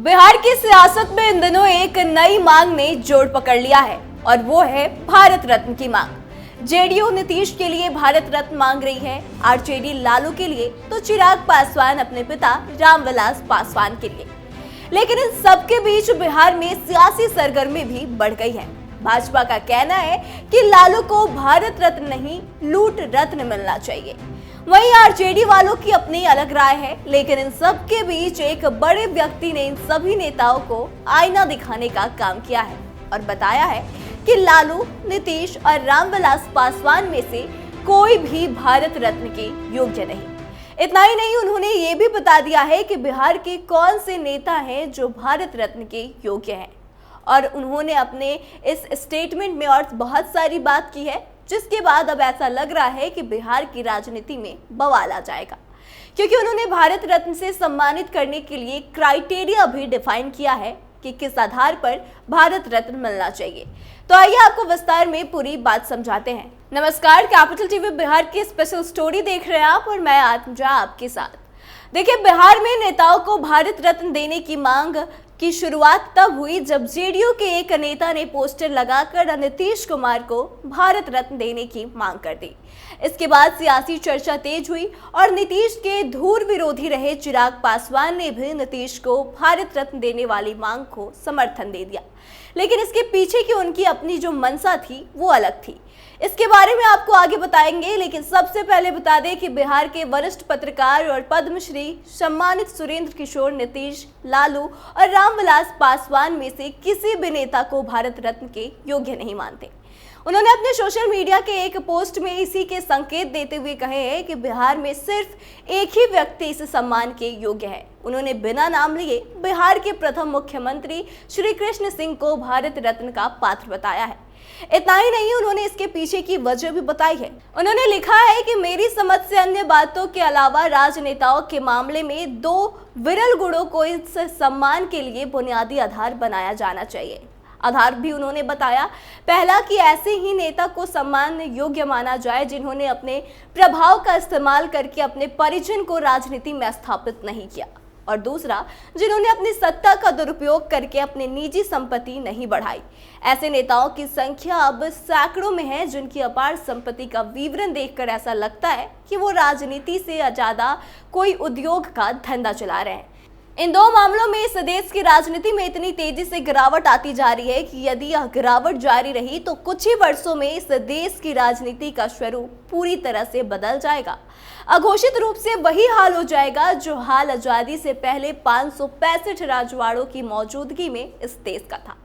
बिहार की सियासत में इन दिनों एक नई मांग ने जोर पकड़ लिया है और वो है भारत रत्न की मांग। जेडीयू नीतीश के लिए भारत रत्न मांग रही है, आरजेडी लालू के लिए, तो चिराग पासवान अपने पिता रामविलास पासवान के लिए। लेकिन इन सबके बीच बिहार में सियासी सरगर्मी भी बढ़ गई है। भाजपा का कहना है कि लालू को भारत रत्न नहीं, लूट रत्न मिलना चाहिए। वहीं आरजेडी वालों की अपनी अलग राय है। लेकिन इन सब के बीच एक बड़े व्यक्ति ने इन सभी नेताओं को आईना दिखाने का काम किया है और बताया है कि लालू, नीतीश और रामविलास पासवान में से कोई भी भारत रत्न के योग्य नहीं। इतना ही नहीं, उन्होंने ये भी बता दिया है कि बिहार के कौन से नेता हैं जो भारत रत्न के योग्य हैं। और उन्होंने अपने इस स्टेटमेंट में और बहुत सारी बात की है, जिसके बाद अब ऐसा लग रहा है कि बिहार की राजनीति में बवाल आ जाएगा, क्योंकि उन्होंने भारत रत्न से सम्मानित करने के लिए क्राइटेरिया भी डिफाइन किया है कि किस आधार पर भारत रत्न मिलना चाहिए। तो आइए आपको विस्तार में पूरी बात समझाते हैं। नमस्कार, कैपिटल टीवी बिहार की स्पेशल स्टोरी देख रहे हैं आप और मैं आत्मजा आपके साथ। देखिए, बिहार में नेताओं को भारत रत्न देने की मांग की शुरुआत तब हुई जब जेडीयू के एक नेता ने पोस्टर लगाकर नीतीश कुमार को भारत रत्न देने की मांग कर दी। इसके बाद सियासी चर्चा तेज हुई और नीतीश के धूर विरोधी रहे चिराग पासवान ने भी नीतीश को भारत रत्न देने वाली मांग को समर्थन दे दिया। लेकिन इसके पीछे की उनकी अपनी जो मंशा थी वो अलग थी। इसके बारे में आपको आगे बताएंगे, लेकिन सबसे पहले बता दें कि बिहार के वरिष्ठ पत्रकार और पद्मश्री सम्मानित सुरेंद्र किशोर नीतीश, लालू और रामविलास पासवान में से किसी भी नेता को भारत रत्न के योग्य नहीं मानते। उन्होंने अपने सोशल मीडिया के एक पोस्ट में इसी के संकेत देते हुए कहे हैं कि बिहार में सिर्फ एक ही व्यक्ति इस सम्मान के योग्य है। उन्होंने बिना नाम लिए बिहार के प्रथम मुख्यमंत्री श्री कृष्ण सिंह को भारत रत्न का पात्र बताया है। इतना ही नहीं, उन्होंने इसके पीछे की वजह भी बताई है। उन्होंने लिखा है कि मेरी समझ से अन्य बातों के अलावा राजनेताओं के मामले में दो विरल गुणों को इस सम्मान के लिए बुनियादी आधार बनाया जाना चाहिए। आधार भी उन्होंने बताया, पहला कि ऐसे ही नेता को सम्मान योग्य माना जाए जिन्होंने अपने प्रभाव का इस्तेमाल करके अपने परिजन को राजनीति में स्थापित नहीं किया, और दूसरा, जिन्होंने अपनी सत्ता का दुरुपयोग करके अपनी निजी संपत्ति नहीं बढ़ाई। ऐसे नेताओं की संख्या अब सैकड़ों में है, जिनकी अपार संपत्ति का विवरण देखकर ऐसा लगता है कि वो राजनीति से ज्यादा कोई उद्योग का धंधा चला रहे हैं। इन दो मामलों में इस देश की राजनीति में इतनी तेजी से गिरावट आती जा रही है कि यदि यह गिरावट जारी रही तो कुछ ही वर्षों में इस देश की राजनीति का स्वरूप पूरी तरह से बदल जाएगा। अघोषित रूप से वही हाल हो जाएगा जो हाल आजादी से पहले 565 राजवाड़ों की मौजूदगी में इस देश का था।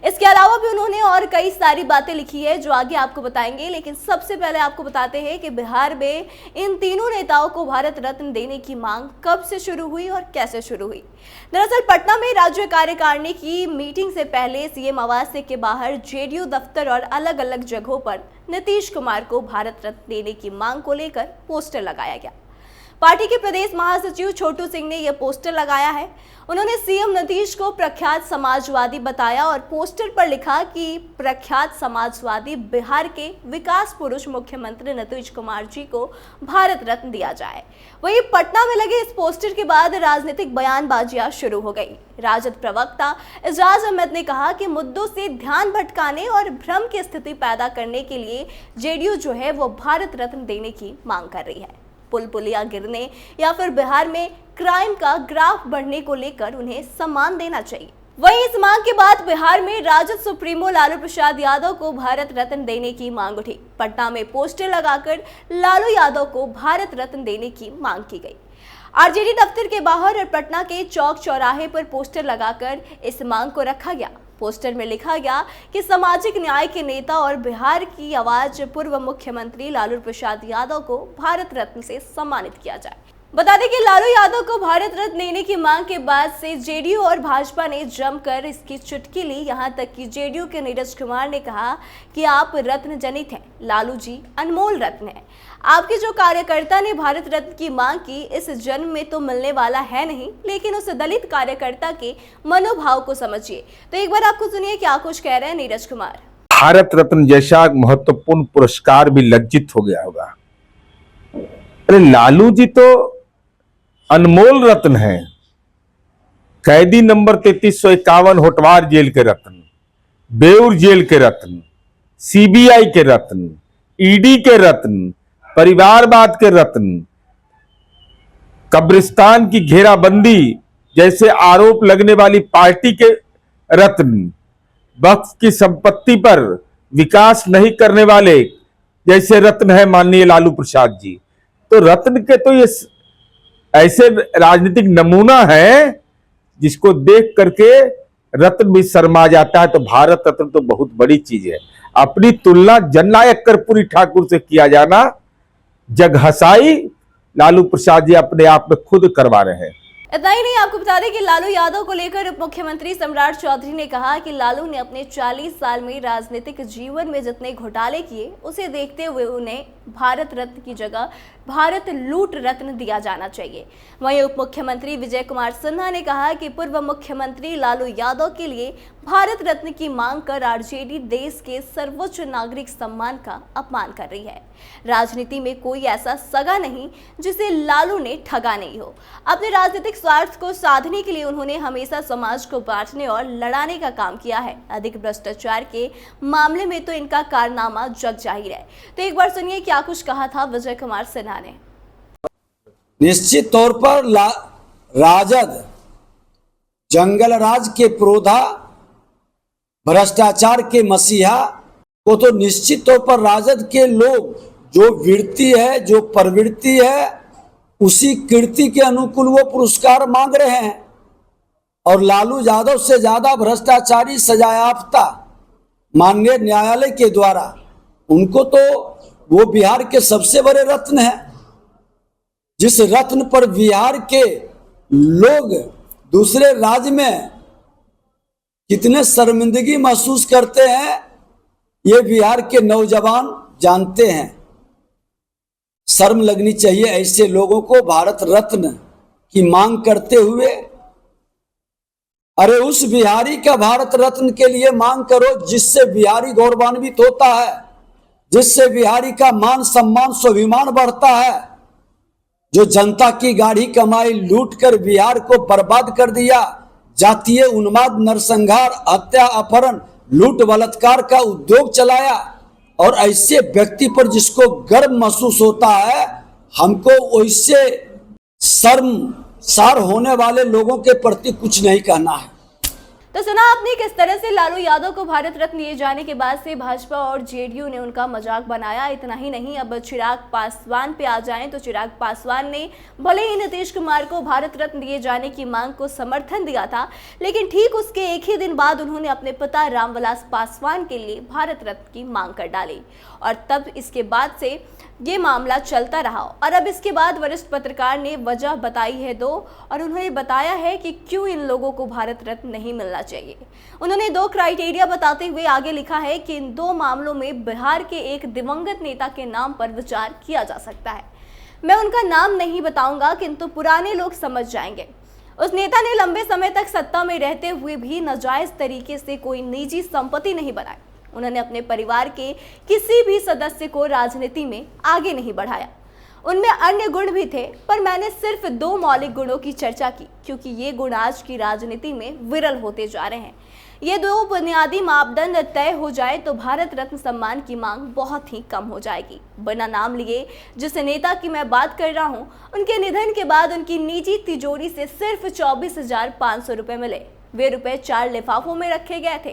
इसके अलावा भी उन्होंने और कई सारी बातें लिखी है जो आगे आपको बताएंगे, लेकिन सबसे पहले आपको बताते हैं कि बिहार में इन तीनों नेताओं को भारत रत्न देने की मांग कब से शुरू हुई और कैसे शुरू हुई। दरअसल पटना में राज्य कार्यकारिणी की मीटिंग से पहले सीएम आवास के बाहर जेडीयू दफ्तर और अलग अलग जगहों पर नीतीश कुमार को भारत रत्न देने की मांग को लेकर पोस्टर लगाया गया। पार्टी के प्रदेश महासचिव छोटू सिंह ने यह पोस्टर लगाया है। उन्होंने सीएम नीतीश को प्रख्यात समाजवादी बताया और पोस्टर पर लिखा कि प्रख्यात समाजवादी बिहार के विकास पुरुष मुख्यमंत्री नीतीश कुमार जी को भारत रत्न दिया जाए। वहीं पटना में लगे इस पोस्टर के बाद राजनीतिक बयानबाजियां शुरू हो गई। राजद प्रवक्ता एजाज अहमद ने कहा कि मुद्दों से ध्यान भटकाने और भ्रम की स्थिति पैदा करने के लिए जेडीयू जो है वो भारत रत्न देने की मांग कर रही है। पुल पुलिया गिरने या फिर बिहार में क्राइम का ग्राफ बढ़ने को लेकर उन्हें सम्मान देना चाहिए। वहीं इस मांग के बाद बिहार में राजद सुप्रीमो लालू प्रसाद यादव को भारत रत्न देने की मांग उठी। पटना में पोस्टर लगाकर लालू यादव को भारत रत्न देने की मांग की गई। आरजेडी दफ्तर के बाहर और पटना के चौक चौराहे पर पोस्टर लगाकर इस मांग को रखा गया। पोस्टर में लिखा गया कि सामाजिक न्याय के नेता और बिहार की आवाज पूर्व मुख्यमंत्री लालू प्रसाद यादव को भारत रत्न से सम्मानित किया जाए। बता दें कि लालू यादव को भारत रत्न देने की मांग के बाद से जेडीयू और भाजपा ने जमकर इसकी चुटकी ली। यहां तक कि जेडीयू के नीरज कुमार ने कहा कि आप रत्न जनित हैं, लालू जी अनमोल रत्न है। आपके जो कार्यकर्ता ने भारत रत्न की मांग की, इस जन्म में तो मिलने वाला है नहीं, लेकिन उस दलित कार्यकर्ता के मनोभाव को समझिए। तो एक बार आपको सुनिए क्या कुछ कह रहे हैं नीरज कुमार। भारत रत्न जैसा महत्वपूर्ण पुरस्कार भी लज्जित हो गया होगा। अरे लालू जी तो अनमोल रत्न है, कैदी नंबर 3351 होटवार जेल के रत्न, बेउर जेल के रत्न, सीबीआई के रत्न, ईडी के रत्न, परिवारवाद के रत्न, कब्रिस्तान की घेराबंदी जैसे आरोप लगने वाली पार्टी के रत्न, वक्फ की संपत्ति पर विकास नहीं करने वाले जैसे रत्न है माननीय लालू प्रसाद जी। तो रत्न के तो ये ऐसे राजनीतिक नमूना है जिसको देख करके रत्न भी शर्मा जाता है। तो भारत रत्न तो बहुत बड़ी चीज है। अपनी तुलना जननायक कर्पूरी ठाकुर से किया जाना जगहसाई लालू प्रसाद जी अपने आप में खुद करवा रहे हैं। इतना ही नहीं, आपको बता दें कि लालू यादव को लेकर उप मुख्यमंत्री सम्राट चौधरी ने कहा कि लालू ने अपने 40 साल में राजनीतिक जीवन में जितने घोटाले किए उसे देखते हुए उन्हें भारत रत्न की जगह भारत लूट रत्न दिया जाना चाहिए। वहीं उप मुख्यमंत्री विजय कुमार सिन्हा ने कहा कि पूर्व मुख्यमंत्री लालू यादव के लिए भारत रत्न की मांग कर आरजेडी देश के सर्वोच्च नागरिक सम्मान का अपमान कर रही है। राजनीति में कोई ऐसा सगा नहीं जिसे लालू ने ठगा नहीं हो। अपने राजनीतिक स्वार्थ को साधने के लिए उन्होंने हमेशा समाज को बांटने और लड़ाने का काम किया है। अधिक भ्रष्टाचार के मामले में तो इनका कारनामा जग जाहिर है। तो एक बार सुनिए क्या कुछ कहा था विजय कुमार सिन्हा ने। निश्चित तौर पर राजद जंगल राज के प्रोधा, भ्रष्टाचार के मसीहा को तो निश्चित तौर पर राजद के लोग जो वृत्ति है, जो प्रवृत्ति है, उसी कीर्ति के अनुकूल वो पुरस्कार मांग रहे हैं। और लालू यादव से ज्यादा भ्रष्टाचारी सजायाफ्ता माननीय न्यायालय के द्वारा, उनको तो वो बिहार के सबसे बड़े रत्न हैं, जिस रत्न पर बिहार के लोग दूसरे राज्य में कितने शर्मिंदगी महसूस करते हैं, ये बिहार के नौजवान जानते हैं। शर्म लगनी चाहिए ऐसे लोगों को भारत रत्न की मांग करते हुए। अरे उस बिहारी का भारत रत्न के लिए मांग करो जिससे बिहारी गौरवान्वित होता है, जिससे बिहारी का मान सम्मान स्वाभिमान बढ़ता है। जो जनता की गाढ़ी कमाई लूट कर बिहार को बर्बाद कर दिया, जातीय उन्माद, नरसंहार, हत्या, अपहरण, लूट, बलात्कार का उद्योग चलाया, और ऐसे व्यक्ति पर जिसको गर्व महसूस होता है, हमको वैसे शर्मसार होने वाले लोगों के प्रति कुछ नहीं कहना है। तो सुना आपने किस तरह से लालू यादव को भारत रत्न दिए जाने के बाद से भाजपा और जेडीयू ने उनका मजाक बनाया। इतना ही नहीं, अब चिराग पासवान पे आ जाएं तो चिराग पासवान ने भले ही नीतीश कुमार को भारत रत्न दिए जाने की मांग को समर्थन दिया था, लेकिन ठीक उसके एक ही दिन बाद उन्होंने अपने पिता रामविलास पासवान के लिए भारत रत्न की मांग कर डाली। और तब इसके बाद से ये मामला चलता रहा। और अब इसके बाद वरिष्ठ पत्रकार ने वजह बताई है और उन्होंने बताया है कि क्यों इन लोगों को भारत रत्न नहीं मिलना चाहिए। उन्होंने 2 क्राइटेरिया बताते हुए आगे लिखा है कि इन 2 मामलों में बिहार के एक दिवंगत नेता के नाम पर विचार किया जा सकता है। मैं उनका नाम नहीं बताऊंगा, किंतु पुराने लोग समझ जाएंगे। उस नेता ने लंबे समय तक सत्ता में रहते हुए भी नाजायज तरीके से कोई निजी संपत्ति नहीं बनाई। उन्होंने अपने परिवार के किसी भी सदस्य को राजनीति में आगे नहीं बढ़ाया। उनमें अन्य गुण भी थे, पर मैंने सिर्फ 2 मौलिक गुणों की चर्चा की, क्योंकि ये गुण आज की राजनीति में विरल होते जा रहे हैं। ये 2 बुनियादी मापदंड तय हो जाए तो भारत रत्न सम्मान की मांग बहुत ही कम हो जाएगी। बिना नाम लिए जिस नेता की मैं बात कर रहा हूँ, उनके निधन के बाद उनकी निजी तिजोरी से सिर्फ 24,500 रुपये मिले। वे रुपए 4 लिफाफों में रखे गए थे।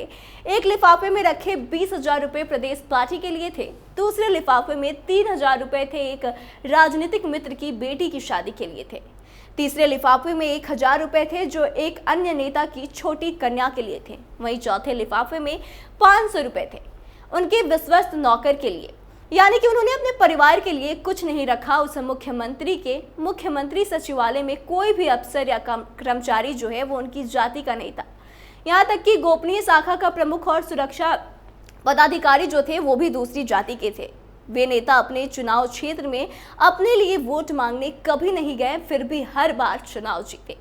एक लिफाफे में रखे 20,000 रुपये प्रदेश पार्टी के लिए थे। दूसरे लिफाफे में 3,000 रुपये थे, एक राजनीतिक मित्र की बेटी की शादी के लिए थे। तीसरे लिफाफे में 1,000 रुपये थे जो एक अन्य नेता की छोटी कन्या के लिए थे। वहीं चौथे लिफाफे में 500 रुपये थे उनके विश्वस्त नौकर के लिए। यानी कि उन्होंने अपने परिवार के लिए कुछ नहीं रखा। उस मुख्यमंत्री के मुख्यमंत्री सचिवालय में कोई भी अफसर या कर्मचारी जो है वो उनकी जाति का नहीं था। यहाँ तक कि गोपनीय शाखा का प्रमुख और सुरक्षा पदाधिकारी जो थे वो भी दूसरी जाति के थे। वे नेता अपने चुनाव क्षेत्र में अपने लिए वोट मांगने कभी नहीं गए, फिर भी हर बार चुनाव जीते।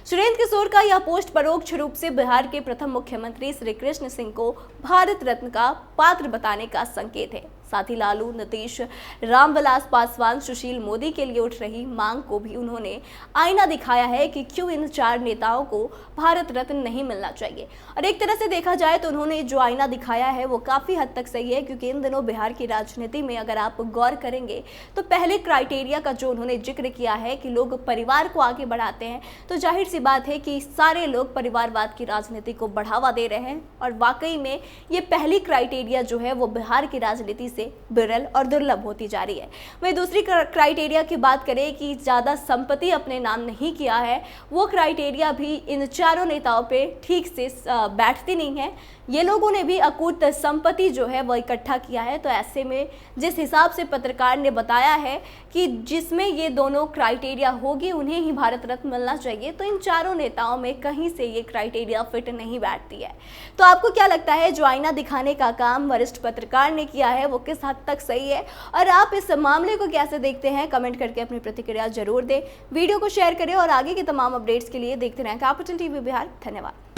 सुरेंद्र किशोर का यह पोस्ट परोक्ष रूप से बिहार के प्रथम मुख्यमंत्री श्री कृष्ण सिंह को भारत रत्न का पात्र बताने का संकेत है। साथ ही लालू, नीतीश, रामविलास पासवान, सुशील मोदी के लिए उठ रही मांग को भी उन्होंने आईना दिखाया है कि क्यों इन 4 नेताओं को भारत रत्न नहीं मिलना चाहिए। और एक तरह से देखा जाए तो उन्होंने जो आईना दिखाया है वो काफी हद तक सही है, क्योंकि इन दिनों बिहार की राजनीति में अगर आप गौर करेंगे तो पहले क्राइटेरिया का जो उन्होंने जिक्र किया है कि लोग परिवार को आगे बढ़ाते हैं, तो जाहिर सी बात है कि सारे लोग परिवारवाद की राजनीति को बढ़ावा दे रहे हैं। और वाकई में ये पहली क्राइटेरिया जो है वो बिहार की राजनीति से विरल और दुर्लभ होती जा रही है। वहीं दूसरी क्राइटेरिया की बात करें कि ज़्यादा संपत्ति अपने नाम नहीं किया है, वो क्राइटेरिया भी इन चारों नेताओं पे ठीक से बैठती नहीं है। ये लोगों ने भी अकूत संपत्ति जो है वो इकट्ठा किया है। तो ऐसे में जिस हिसाब से पत्रकार ने बताया है कि जिसमें ये दोनों क्राइटेरिया होगी उन्हें ही भारत रत्न मिलना चाहिए, तो इन चारों नेताओं में कहीं से ये क्राइटेरिया फिट नहीं बैठती है। तो आपको क्या लगता है, जो आईना दिखाने का काम वरिष्ठ पत्रकार ने किया है वो किस हद तक सही है, और आप इस मामले को कैसे देखते हैं? कमेंट करके अपनी प्रतिक्रिया जरूर दें, वीडियो को शेयर करें और आगे के तमाम अपडेट्स के लिए देखते रहें कैपिटल टीवी बिहार। धन्यवाद।